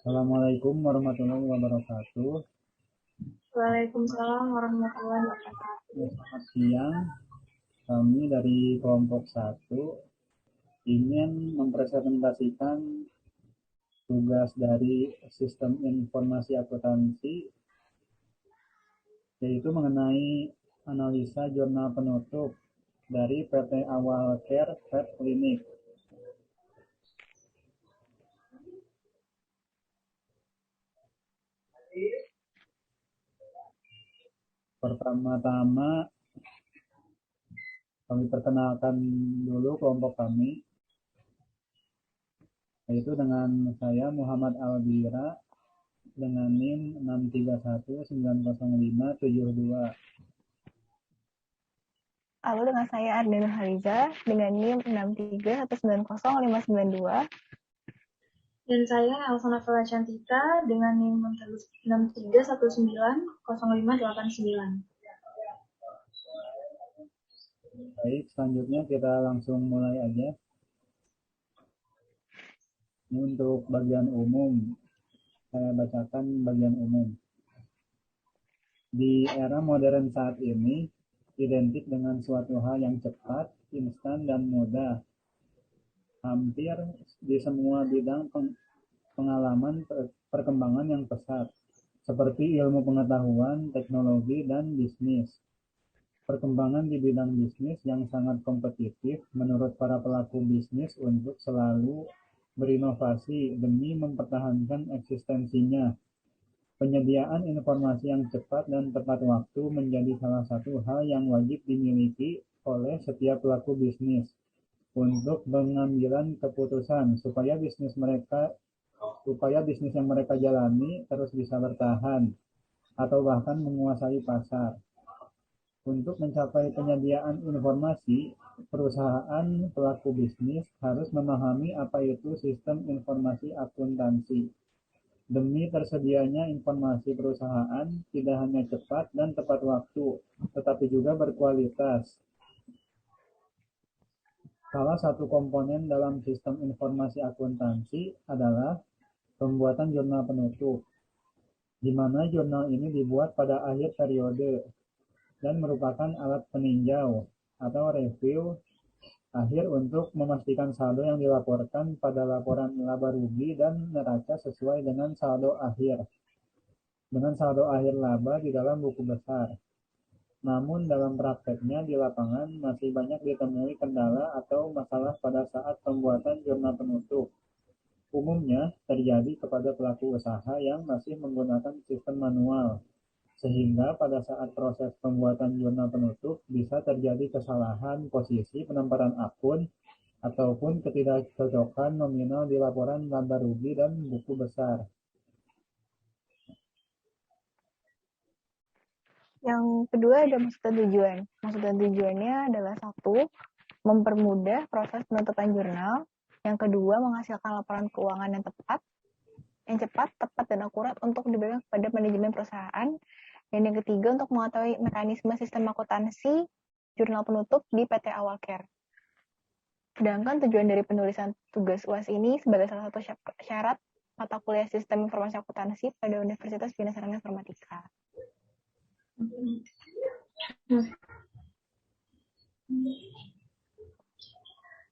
Assalamualaikum warahmatullahi wabarakatuh. Waalaikumsalam warahmatullahi wabarakatuh. Selamat siang. Kami dari kelompok satu ingin mempresentasikan tugas dari sistem informasi akuntansi, yaitu mengenai analisa jurnal penutup dari PT Awal Care Vet Clinic. Pertama-tama kami perkenalkan dulu kelompok kami, yaitu dengan saya Muhammad Albira dengan NIM 631900572. Lalu dengan saya Ardana Haliza dengan NIM 631900592. Dan saya Elsana Fela Cantika dengan NIM 63190589. Baik, selanjutnya kita langsung mulai aja. Ini untuk bagian umum. Saya bacakan bagian umum. Di era modern saat ini, identik dengan suatu hal yang cepat, instan, dan mudah. Hampir di semua bidang pengalaman perkembangan yang pesat, seperti ilmu pengetahuan, teknologi, dan bisnis. Perkembangan di bidang bisnis yang sangat kompetitif menurut para pelaku bisnis untuk selalu berinovasi demi mempertahankan eksistensinya. Penyediaan informasi yang cepat dan tepat waktu menjadi salah satu hal yang wajib dimiliki oleh setiap pelaku bisnis untuk pengambilan keputusan supaya bisnis yang mereka jalani terus bisa bertahan atau bahkan menguasai pasar. Untuk mencapai penyediaan informasi, perusahaan pelaku bisnis harus memahami apa itu sistem informasi akuntansi. Demi tersedianya informasi perusahaan tidak hanya cepat dan tepat waktu, tetapi juga berkualitas. Salah satu komponen dalam sistem informasi akuntansi adalah pembuatan jurnal penutup, di mana jurnal ini dibuat pada akhir periode dan merupakan alat peninjau atau review akhir untuk memastikan saldo yang dilaporkan pada laporan laba rugi dan neraca sesuai dengan saldo akhir laba di dalam buku besar. Namun dalam prakteknya di lapangan masih banyak ditemui kendala atau masalah pada saat pembuatan jurnal penutup. Umumnya terjadi kepada pelaku usaha yang masih menggunakan sistem manual, sehingga pada saat proses pembuatan jurnal penutup bisa terjadi kesalahan posisi penamparan akun ataupun ketidakcocokan nominal di laporan laba rugi dan buku besar. Yang kedua ada maksud dan tujuan. Maksud dan tujuannya adalah satu, mempermudah proses penutupan jurnal. Yang kedua, menghasilkan laporan keuangan yang tepat, yang cepat, tepat, dan akurat untuk diberikan kepada manajemen perusahaan. Dan yang ketiga, untuk mengetahui mekanisme sistem akuntansi jurnal penutup di PT Awal Care. Sedangkan tujuan dari penulisan tugas UAS ini sebagai salah satu syarat mata kuliah sistem informasi akuntansi pada Universitas Bina Sarana Informatika.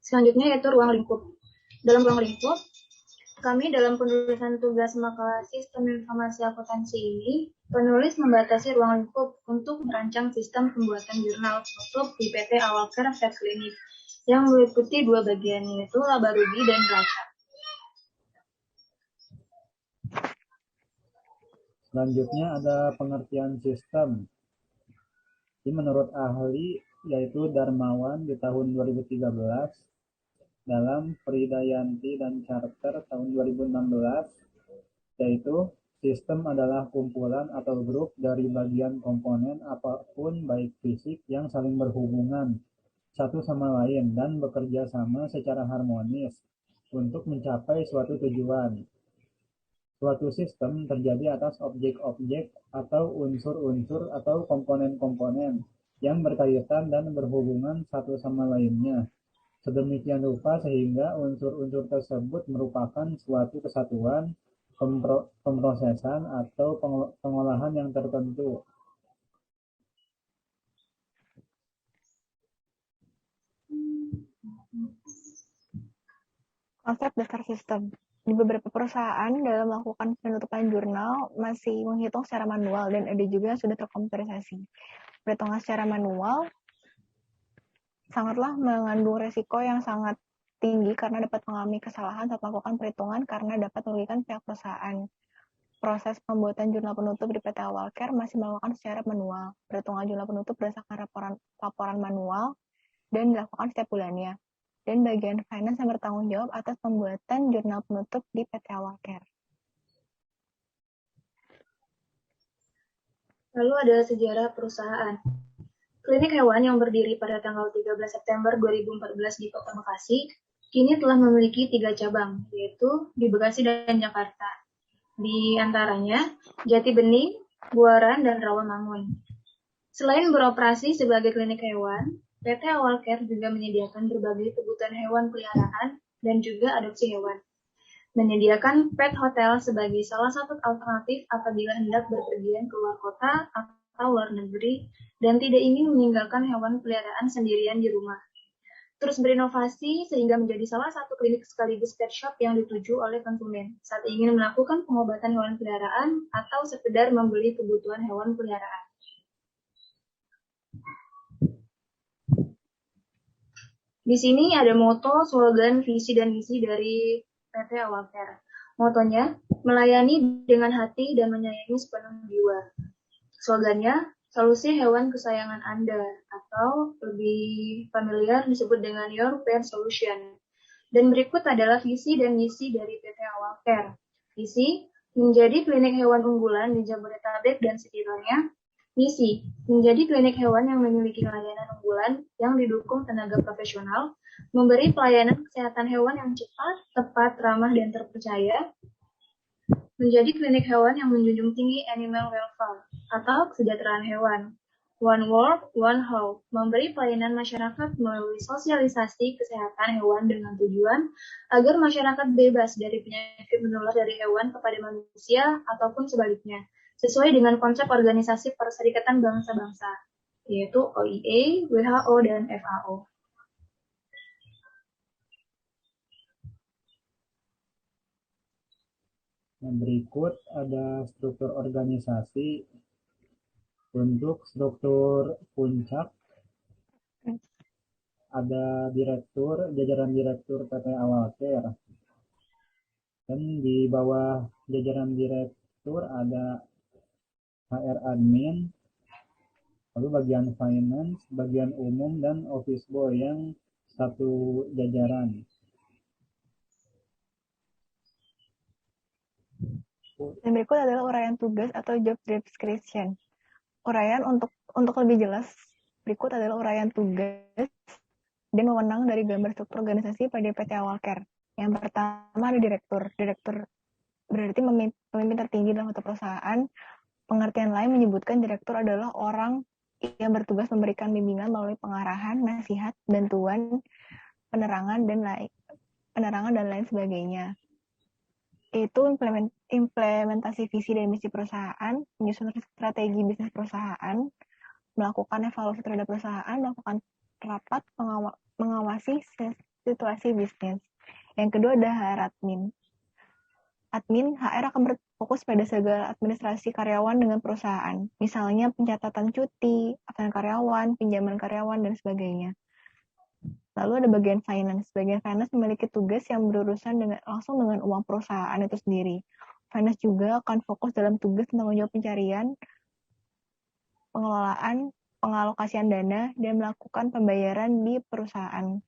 Selanjutnya yaitu ruang lingkup. Dalam ruang lingkup, kami dalam penulisan tugas makalah sistem informasi akuntansi ini, penulis membatasi ruang lingkup untuk merancang sistem pembuatan jurnal penutup di PT Awal Care Vet Clinic yang meliputi dua bagian, yaitu laba rugi dan neraca. Selanjutnya ada pengertian sistem. Ini menurut ahli yaitu Darmawan di tahun 2013 dalam Pridayanti dan Charter tahun 2016, yaitu sistem adalah kumpulan atau grup dari bagian komponen apapun baik fisik yang saling berhubungan satu sama lain dan bekerja sama secara harmonis untuk mencapai suatu tujuan. Suatu sistem terjadi atas objek-objek atau unsur-unsur atau komponen-komponen yang berkaitan dan berhubungan satu sama lainnya, sedemikian rupa sehingga unsur-unsur tersebut merupakan suatu kesatuan pemrosesan atau pengolahan yang tertentu. Konsep dasar sistem. Di beberapa perusahaan dalam melakukan penutupan jurnal masih menghitung secara manual dan ada juga yang sudah terkomputerisasi. Perhitungan secara manual sangatlah mengandung resiko yang sangat tinggi karena dapat mengalami kesalahan saat melakukan perhitungan karena dapat merugikan pihak perusahaan. Proses pembuatan jurnal penutup di PT Awalcare masih melakukan secara manual. Perhitungan jurnal penutup berdasarkan laporan manual dan dilakukan setiap bulannya. Dan bagian finance yang bertanggung jawab atas pembuatan jurnal penutup di PT Awalcare. Lalu ada sejarah perusahaan. Klinik hewan yang berdiri pada tanggal 13 September 2014 di Kota Bekasi, kini telah memiliki 3 cabang, yaitu di Bekasi dan Jakarta. Di antaranya, Jati Bening, Buaran, dan Rawamangun. Selain beroperasi sebagai klinik hewan, PT Awalcare juga menyediakan berbagai kebutuhan hewan peliharaan dan juga adopsi hewan. Menyediakan pet hotel sebagai salah satu alternatif apabila hendak berpergian keluar kota atau luar negeri dan tidak ingin meninggalkan hewan peliharaan sendirian di rumah. Terus berinovasi sehingga menjadi salah satu klinik sekaligus pet shop yang dituju oleh konsumen saat ingin melakukan pengobatan hewan peliharaan atau sekedar membeli kebutuhan hewan peliharaan. Di sini ada moto, slogan, visi, dan misi dari PT Awalcare. Motonya, melayani dengan hati dan menyayangi sepenuh jiwa. Slogannya, solusi hewan kesayangan Anda, atau lebih familiar disebut dengan Your Pet Solution. Dan berikut adalah visi dan misi dari PT Awalcare. Visi, menjadi klinik hewan unggulan di Jabodetabek dan sekitarnya. Misi, menjadi klinik hewan yang memiliki layanan unggulan yang didukung tenaga profesional, memberi pelayanan kesehatan hewan yang cepat, tepat, ramah, dan terpercaya, menjadi klinik hewan yang menjunjung tinggi animal welfare atau kesejahteraan hewan. One World, One Health, memberi pelayanan masyarakat melalui sosialisasi kesehatan hewan dengan tujuan agar masyarakat bebas dari penyakit menular dari hewan kepada manusia ataupun sebaliknya, sesuai dengan konsep Organisasi Perserikatan Bangsa-Bangsa, yaitu OIE, WHO, dan FAO. Berikut ada struktur organisasi. Untuk struktur puncak, ada direktur, jajaran direktur PT Awalcare. Dan di bawah jajaran direktur ada HR admin, lalu bagian finance, bagian umum, dan office boy yang satu jajaran. Dan berikut adalah uraian tugas atau job description. Uraian untuk lebih jelas, berikut adalah uraian tugas dan wewenang dari gambar struktur organisasi pada PT Awalcare. Yang pertama ada direktur. Direktur berarti pemimpin tertinggi dalam suatu perusahaan. Pengertian lain menyebutkan direktur adalah orang yang bertugas memberikan bimbingan melalui pengarahan, nasihat, bantuan, penerangan dan lain sebagainya. Itu implementasi visi dan misi perusahaan, menyusun strategi bisnis perusahaan, melakukan evaluasi terhadap perusahaan, melakukan rapat mengawasi situasi bisnis. Yang kedua ada HR admin. Admin HR akan berfokus pada segala administrasi karyawan dengan perusahaan, misalnya pencatatan cuti, absen karyawan, pinjaman karyawan, dan sebagainya. Lalu ada bagian finance. Bagian finance memiliki tugas yang berurusan langsung dengan uang perusahaan itu sendiri. Finance juga akan fokus dalam tugas tanggung jawab pencarian, pengelolaan, pengalokasian dana, dan melakukan pembayaran di perusahaan.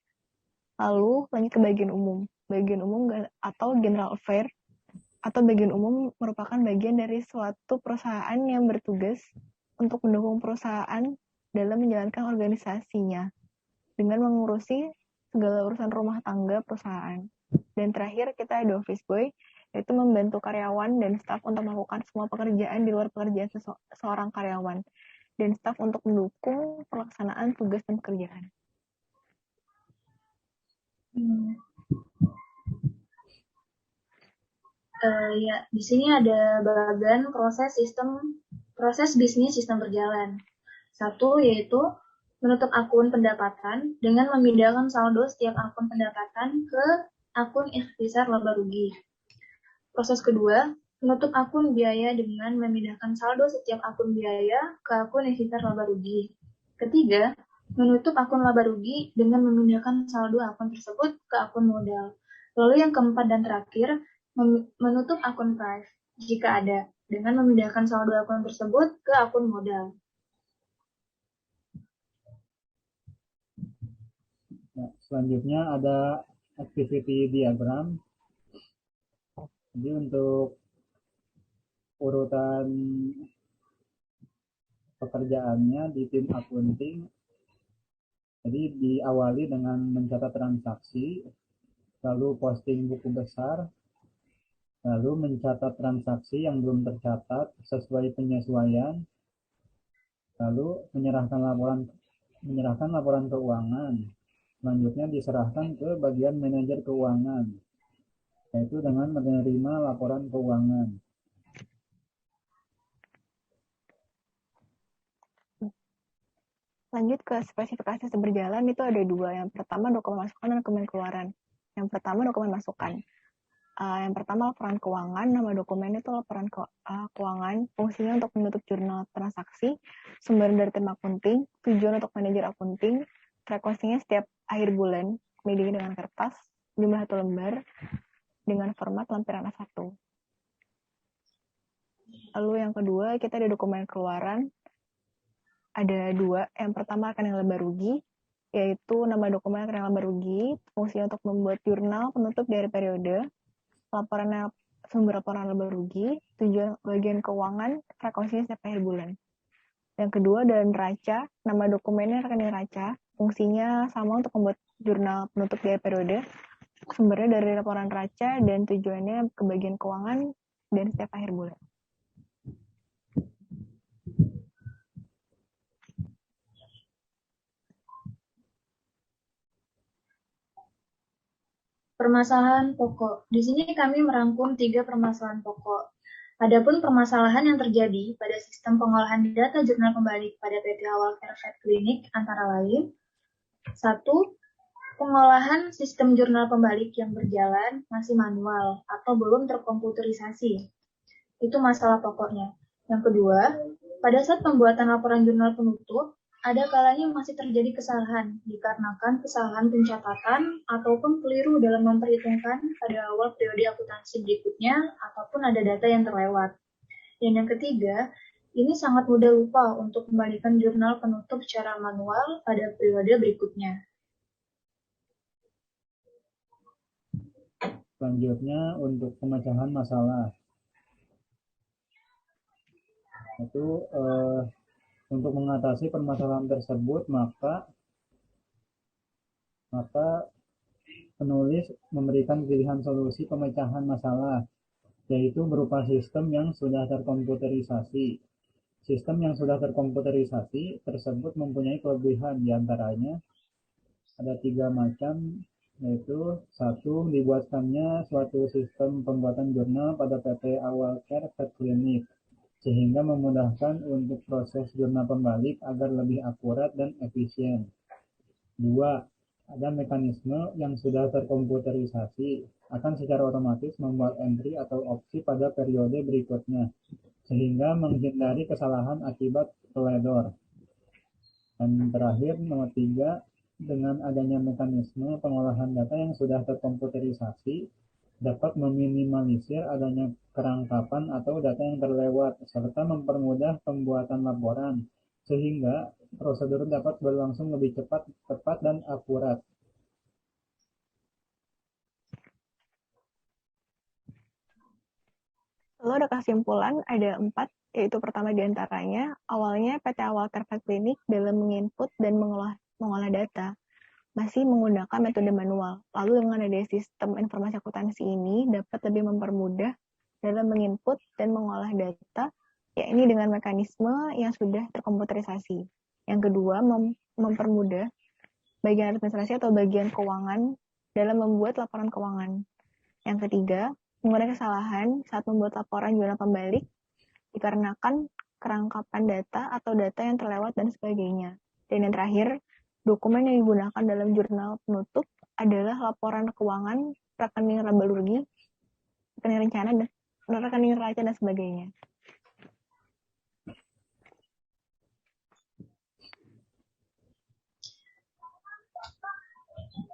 Lalu lanjut ke bagian umum. Bagian umum atau general affair atau bagian umum merupakan bagian dari suatu perusahaan yang bertugas untuk mendukung perusahaan dalam menjalankan organisasinya dengan mengurusi segala urusan rumah tangga perusahaan. Dan terakhir kita ada office boy, yaitu membantu karyawan dan staf untuk melakukan semua pekerjaan di luar pekerjaan seorang karyawan, dan staf untuk mendukung pelaksanaan tugas dan pekerjaan. Ya, di sini ada bagian proses bisnis sistem berjalan. Satu yaitu menutup akun pendapatan dengan memindahkan saldo setiap akun pendapatan ke akun ikhtisar laba rugi. Proses kedua, menutup akun biaya dengan memindahkan saldo setiap akun biaya ke akun ikhtisar laba rugi. Ketiga, menutup akun laba rugi dengan memindahkan saldo akun tersebut ke akun modal. Lalu yang keempat dan terakhir, menutup akun Prive jika ada, dengan memindahkan saldo akun tersebut ke akun modal. Nah, selanjutnya ada activity diagram. Jadi untuk urutan pekerjaannya di tim accounting, jadi diawali dengan mencatat transaksi, lalu posting buku besar, lalu mencatat transaksi yang belum tercatat sesuai penyesuaian, lalu menyerahkan laporan keuangan. Selanjutnya diserahkan ke bagian manajer keuangan, yaitu dengan menerima laporan keuangan. Lanjut ke spesifikasi seberjalan, itu ada dua. Yang pertama dokumen masukan dan dokumen keluaran. Yang pertama dokumen masukan. Yang pertama laporan keuangan, nama dokumen itu laporan keuangan, fungsinya untuk menutup jurnal transaksi, sumber dari tim akunting, tujuan untuk manajer akunting, frekuensinya setiap akhir bulan, medianya dengan kertas, jumlah 1 lembar, dengan format lampiran A1. Lalu yang kedua, kita ada dokumen keluaran, ada dua. Yang pertama rekening laba rugi, yaitu nama dokumen rekening laba rugi, fungsinya untuk membuat jurnal penutup dari periode, sumber laporan laba rugi, tujuan bagian keuangan, frekuensinya setiap akhir bulan. Yang kedua ada neraca, nama dokumennya rekening neraca, fungsinya sama untuk membuat jurnal penutup dari periode, sumbernya dari laporan neraca dan tujuannya ke bagian keuangan dan setiap akhir bulan. Permasalahan pokok. Di sini kami merangkum 3 permasalahan pokok. Adapun permasalahan yang terjadi pada sistem pengolahan data jurnal pembalik pada PT Awal Care Vet Clinic antara lain: 1. Pengolahan sistem jurnal pembalik yang berjalan masih manual atau belum terkomputerisasi. Itu masalah pokoknya. Yang kedua, pada saat pembuatan laporan jurnal penutup, ada kalanya masih terjadi kesalahan dikarenakan kesalahan pencatatan ataupun keliru dalam memperhitungkan pada awal periode akuntansi berikutnya ataupun ada data yang terlewat. Dan yang ketiga, ini sangat mudah lupa untuk kembalikan jurnal penutup secara manual pada periode berikutnya. Selanjutnya untuk pemecahan masalah. Itu untuk mengatasi permasalahan tersebut maka penulis memberikan pilihan solusi pemecahan masalah, yaitu berupa sistem yang sudah terkomputerisasi. Sistem yang sudah terkomputerisasi tersebut mempunyai kelebihan, diantaranya ada 3 macam, yaitu 1. Dibuatkannya suatu sistem pembuatan jurnal pada PT Awal Care Vet Clinic, sehingga memudahkan untuk proses jurnal pembalik agar lebih akurat dan efisien. 2. Ada mekanisme yang sudah terkomputerisasi akan secara otomatis membuat entry atau opsi pada periode berikutnya, sehingga menghindari kesalahan akibat teledor. Dan terakhir, nomor 3, dengan adanya mekanisme pengolahan data yang sudah terkomputerisasi, dapat meminimalisir adanya kerangkapan atau data yang terlewat, serta mempermudah pembuatan laporan, sehingga prosedur dapat berlangsung lebih cepat, tepat, dan akurat. Lalu ada kesimpulan, ada 4, yaitu pertama diantaranya, awalnya PT Awal Care Vet Clinic dalam menginput dan mengolah data masih menggunakan metode manual. Lalu dengan adanya sistem informasi akuntansi ini dapat lebih mempermudah dalam menginput dan mengolah data, yakni dengan mekanisme yang sudah terkomputerisasi. Yang kedua, mempermudah bagian administrasi atau bagian keuangan dalam membuat laporan keuangan. Yang ketiga, mengurangi kesalahan saat membuat laporan jurnal pembalik dikarenakan kerangkapan data atau data yang terlewat dan sebagainya. Dan yang terakhir, dokumen yang digunakan dalam jurnal penutup adalah laporan keuangan, rekening laba-rugi, rekening rencana, dan rekening neraca dan sebagainya.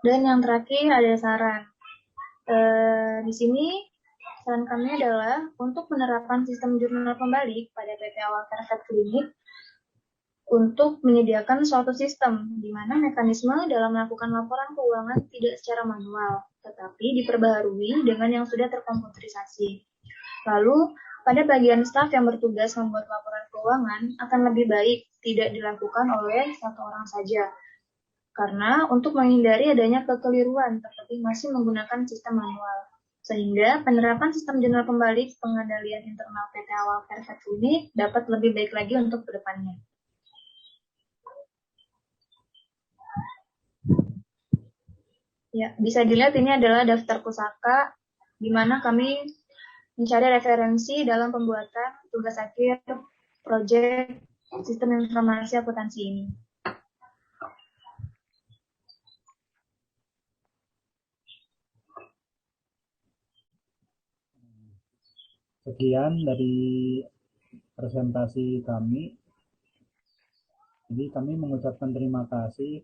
Dan yang terakhir ada saran. Di sini saran kami adalah untuk penerapan sistem jurnal pembalik pada PT Awal Perfect Clinic untuk menyediakan suatu sistem di mana mekanisme dalam melakukan laporan keuangan tidak secara manual, tetapi diperbaharui dengan yang sudah terkomputerisasi. Lalu, pada bagian staf yang bertugas membuat laporan keuangan akan lebih baik tidak dilakukan oleh satu orang saja. Karena untuk menghindari adanya kekeliruan, tetapi masih menggunakan sistem manual. Sehingga penerapan sistem jurnal pembalik pengendalian internal PT Awal Perfect ini dapat lebih baik lagi untuk kedepannya. Ya, bisa dilihat ini adalah daftar pusaka di mana kami mencari referensi dalam pembuatan tugas akhir proyek sistem informasi akuntansi ini. Sekian dari presentasi kami. Jadi kami mengucapkan terima kasih